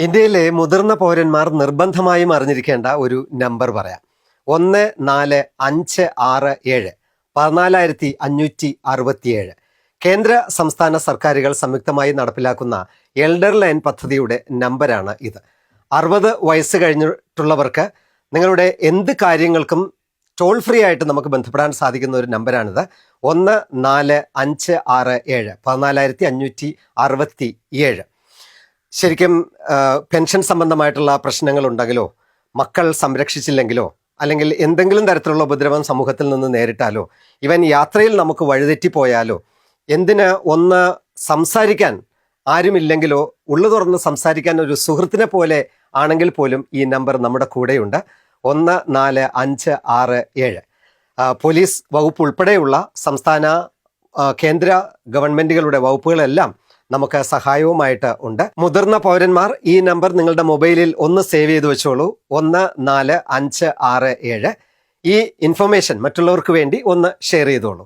ഇന്ത്യയിലെ മുതിർന്ന പൗരന്മാർ നിർബന്ധമായും അറിഞ്ഞിരിക്കേണ്ട ഒരു നമ്പർ പറയാം. 1456 14567. കേന്ദ്ര സംസ്ഥാന സർക്കാരുകൾ സംയുക്തമായി നടപ്പിലാക്കുന്ന എൽഡർ ലൈൻ പദ്ധതിയുടെ നമ്പറാണ് ഇത്. 60 വയസ്സ് കഴിഞ്ഞിട്ടുള്ളവർക്ക് നിങ്ങളുടെ എന്ത് കാര്യങ്ങൾക്കും ടോൾ ഫ്രീ ആയിട്ട് നമുക്ക് ബന്ധപ്പെടാൻ സാധിക്കുന്ന ഒരു നമ്പറാണിത്. 1456 14567. ശരിക്കും പെൻഷൻ സംബന്ധമായിട്ടുള്ള പ്രശ്നങ്ങൾ ഉണ്ടെങ്കിലോ, മക്കൾ സംരക്ഷിച്ചില്ലെങ്കിലോ, അല്ലെങ്കിൽ എന്തെങ്കിലും തരത്തിലുള്ള ഉപദ്രവം സമൂഹത്തിൽ നിന്ന് നേരിട്ടാലോ, ഇവൻ യാത്രയിൽ നമുക്ക് വഴിതെറ്റിപ്പോയാലോ, എന്തിന് ഒന്ന് സംസാരിക്കാൻ ആരുമില്ലെങ്കിലോ, ഉള്ളു തുറന്ന് സംസാരിക്കാൻ ഒരു സുഹൃത്തിനെ പോലെ ആണെങ്കിൽ പോലും ഈ നമ്പർ നമ്മുടെ കൂടെയുണ്ട്. 1456. പോലീസ് വകുപ്പ് ഉൾപ്പെടെയുള്ള സംസ്ഥാന കേന്ദ്ര ഗവൺമെന്റുകളുടെ വകുപ്പുകളെല്ലാം നമുക്ക് സഹായവുമായിട്ട് ഉണ്ട്. മുതിർന്ന പൗരന്മാർ ഈ നമ്പർ നിങ്ങളുടെ മൊബൈലിൽ ഒന്ന് സേവ് ചെയ്ത് വെച്ചോളൂ. 1456. ഈ ഇൻഫർമേഷൻ മറ്റുള്ളവർക്ക് വേണ്ടി ഒന്ന് ഷെയർ ചെയ്തോളൂ.